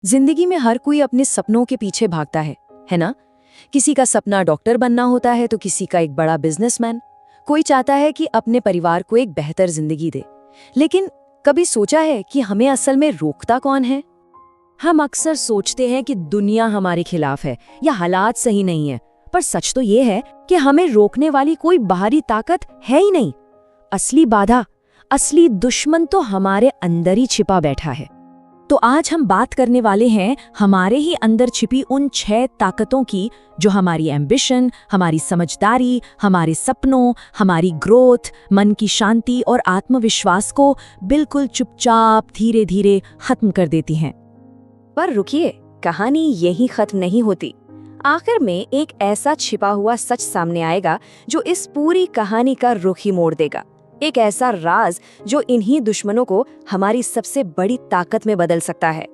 जिंदगी में हर कोई अपने सपनों के पीछे भागता है ना? किसी का सपना डॉक्टर बनना होता है तो किसी का एक बड़ा बिजनेसमैन। कोई चाहता है कि अपने परिवार को एक बेहतर जिंदगी दे। लेकिन कभी सोचा है कि हमें असल में रोकता कौन है? हम अक्सर सोचते हैं कि दुनिया हमारे खिलाफ है या हालात सही नहीं है, पर सच तो ये है कि हमें रोकने वाली कोई बाहरी ताकत है ही नहीं। असली बाधा, असली दुश्मन तो हमारे अंदर ही छिपा बैठा है। तो आज हम बात करने वाले हैं हमारे ही अंदर छिपी उन 6 ताकतों की जो हमारी एम्बिशन, हमारी समझदारी, हमारे सपनों, हमारी ग्रोथ, मन की शांति और आत्मविश्वास को बिल्कुल चुपचाप धीरे धीरे खत्म कर देती हैं। पर रुकिए, कहानी यही खत्म नहीं होती। आखिर में एक ऐसा छिपा हुआ सच सामने आएगा जो इस पूरी कहानी का रुख ही मोड़ देगा। एक ऐसा राज जो इन्हीं दुश्मनों को हमारी सबसे बड़ी ताकत में बदल सकता है।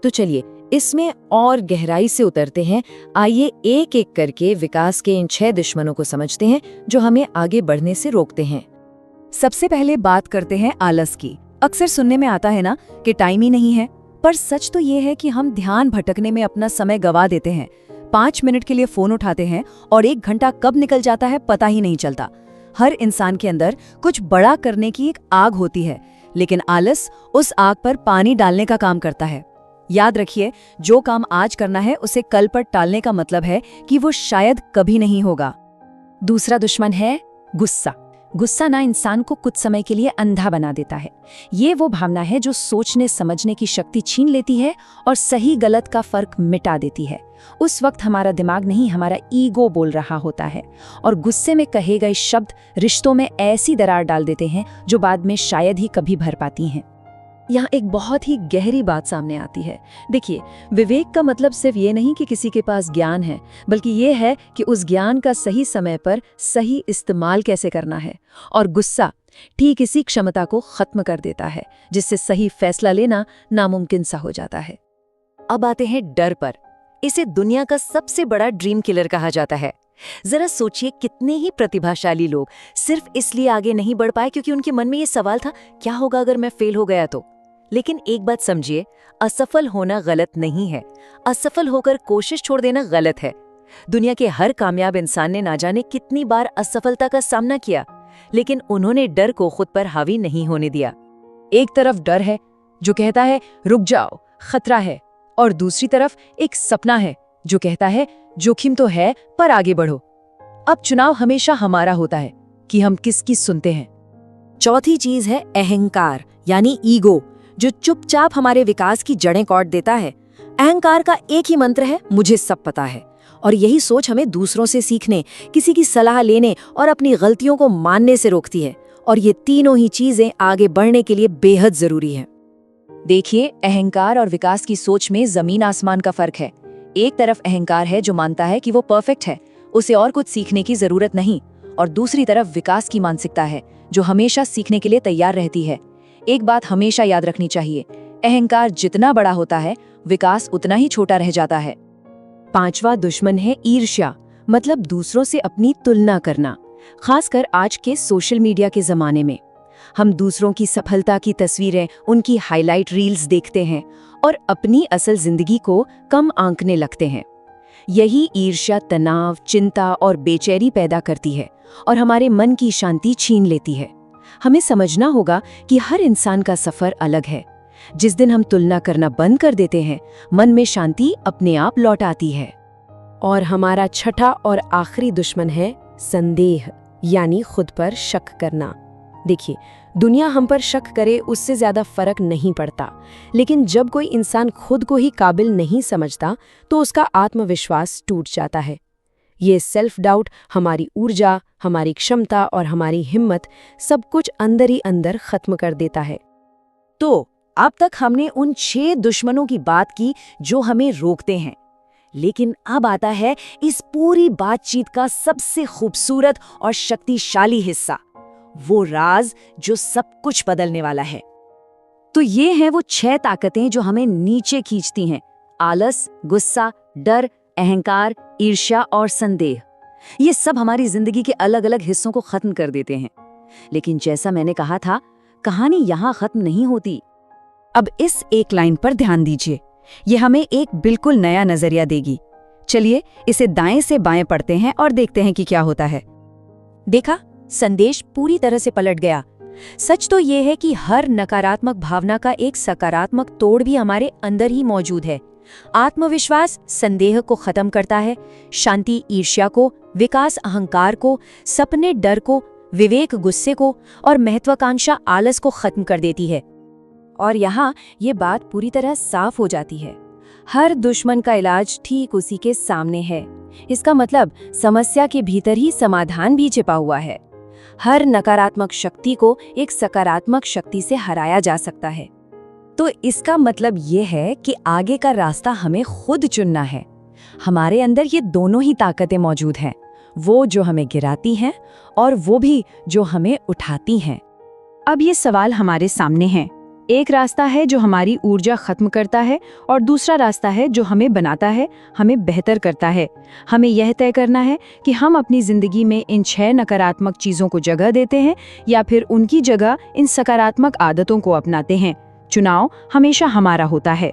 तो चलिए इसमें और गहराई से उतरते हैं। आइए एक एक करके विकास के इन 6 दुश्मनों को समझते हैं जो हमें आगे बढ़ने से रोकते हैं। सबसे पहले बात करते हैं आलस की। अक्सर सुनने में आता है ना कि टाइम ही नहीं है, पर सच तो ये है कि हम ध्यान भटकने में अपना समय गवा देते हैं। 5 मिनट के लिए फोन उठाते हैं और 1 घंटा कब निकल जाता है पता ही नहीं चलता। हर इंसान के अंदर कुछ बड़ा करने की एक आग होती है, लेकिन आलस उस आग पर पानी डालने का काम करता है। याद रखिए, जो काम आज करना है उसे कल पर टालने का मतलब है कि वो शायद कभी नहीं होगा। दूसरा दुश्मन है गुस्सा। गुस्सा ना इंसान को कुछ समय के लिए अंधा बना देता है। ये वो भावना है जो सोचने समझने की शक्ति छीन लेती है और सही गलत का फर्क मिटा देती है। उस वक्त हमारा दिमाग नहीं, हमारा ईगो बोल रहा होता है, और गुस्से में कहे गए शब्द रिश्तों में ऐसी दरार डाल देते हैं जो बाद में शायद ही कभी भर पाती हैं। यहाँ एक बहुत ही गहरी बात सामने आती है। देखिए, विवेक का मतलब सिर्फ ये नहीं कि किसी के पास ज्ञान है, बल्कि ये है कि उस ज्ञान का सही समय पर सही इस्तेमाल कैसे करना है। और गुस्सा ठीक इसी क्षमता को खत्म कर देता है, जिससे सही फैसला लेना नामुमकिन सा हो जाता है। अब आते हैं डर पर। इसे दुनिया का सबसे बड़ा ड्रीम किलर कहा जाता है। जरा सोचिए, कितने ही प्रतिभाशाली लोग सिर्फ इसलिए आगे नहीं बढ़ पाए क्योंकि उनके मन में ये सवाल था, क्या होगा अगर मैं फेल हो गया तो। लेकिन एक बात समझिए, असफल होना गलत नहीं है, असफल होकर कोशिश छोड़ देना गलत है। दुनिया के हर कामयाब इंसान ने ना जाने कितनी बार असफलता का सामना किया, लेकिन उन्होंने डर को खुद पर हावी नहीं होने दिया। एक तरफ डर है जो कहता है रुक जाओ, खतरा है, और दूसरी तरफ एक सपना है जो कहता है जोखिम तो है पर आगे बढ़ो। अब चुनाव हमेशा हमारा होता है कि हम किसकी सुनते हैं। चौथी चीज है अहंकार, यानी ईगो, जो चुपचाप हमारे विकास की जड़ें काट देता है। अहंकार का एक ही मंत्र है, मुझे सब पता है। और यही सोच हमें दूसरों से सीखने, किसी की सलाह लेने और अपनी गलतियों को मानने से रोकती है। और ये तीनों ही चीजें आगे बढ़ने के लिए बेहद जरूरी है। देखिए, अहंकार और विकास की सोच में जमीन आसमान का फर्क है। एक तरफ अहंकार है जो मानता है कि वो परफेक्ट है, उसे और कुछ सीखने की जरूरत नहीं, और दूसरी तरफ विकास की मानसिकता है जो हमेशा सीखने के लिए तैयार रहती है। एक बात हमेशा याद रखनी चाहिए, अहंकार जितना बड़ा होता है, विकास उतना ही छोटा रह जाता है। 5वां दुश्मन है ईर्ष्या, मतलब दूसरों से अपनी तुलना करना। खासकर आज के सोशल मीडिया के जमाने में हम दूसरों की सफलता की तस्वीरें, उनकी हाईलाइट रील्स देखते हैं और अपनी असल जिंदगी को कम आंकने लगते हैं। यही ईर्ष्या तनाव, चिंता और बेचैनी पैदा करती है और हमारे मन की शांति छीन लेती है। हमें समझना होगा कि हर इंसान का सफर अलग है। जिस दिन हम तुलना करना बंद कर देते हैं, मन में शांति अपने आप लौट आती है। और हमारा छठा और आखिरी दुश्मन है संदेह, यानी खुद पर शक करना। देखिए, दुनिया हम पर शक करे उससे ज्यादा फर्क नहीं पड़ता, लेकिन जब कोई इंसान खुद को ही काबिल नहीं समझता तो उसका आत्मविश्वास टूट जाता है। ये सेल्फ डाउट हमारी ऊर्जा, हमारी क्षमता और हमारी हिम्मत सब कुछ अंदर ही अंदर खत्म कर देता है। तो अब तक हमने उन 6 दुश्मनों की बात की जो हमें रोकते हैं, लेकिन अब आता है इस पूरी बातचीत का सबसे खूबसूरत और शक्तिशाली हिस्सा, वो राज जो सब कुछ बदलने वाला है। तो ये हैं वो 6 ताकतें जो हमें नीचे खींचती हैं: आलस, गुस्सा, डर, अहंकार, ईर्ष्या और संदेह। ये सब हमारी जिंदगी के अलग अलग हिस्सों को खत्म कर देते हैं। लेकिन जैसा मैंने कहा था, कहानी यहाँ खत्म नहीं होती। अब इस एक लाइन पर ध्यान दीजिए, ये हमें एक बिल्कुल नया नजरिया देगी। चलिए इसे दाएं से बाएं पढ़ते हैं और देखते हैं कि क्या होता है। देखा, संदेश पूरी तरह से पलट गया। सच तो ये है कि हर नकारात्मक भावना का एक सकारात्मक तोड़ भी हमारे अंदर ही मौजूद है। आत्मविश्वास संदेह को खत्म करता है, शांति ईर्ष्या को, विकास अहंकार को, सपने डर को, विवेक गुस्से को और महत्वाकांक्षा आलस को खत्म कर देती है। और यहाँ ये बात पूरी तरह साफ हो जाती है, हर दुश्मन का इलाज ठीक उसी के सामने है। इसका मतलब समस्या के भीतर ही समाधान भी छिपा हुआ है। हर नकारात्मक शक्ति को एक सकारात्मक शक्ति से हराया जा सकता है। तो इसका मतलब ये है कि आगे का रास्ता हमें खुद चुनना है। हमारे अंदर ये दोनों ही ताकतें मौजूद हैं, वो जो हमें गिराती हैं और वो भी जो हमें उठाती हैं। अब ये सवाल हमारे सामने हैं। एक रास्ता है जो हमारी ऊर्जा खत्म करता है और दूसरा रास्ता है जो हमें बनाता है, हमें बेहतर करता है। हमें यह तय करना है कि हम अपनी जिंदगी में इन 6 नकारात्मक चीजों को जगह देते हैं या फिर उनकी जगह इन सकारात्मक आदतों को अपनाते हैं। चुनाव हमेशा हमारा होता है।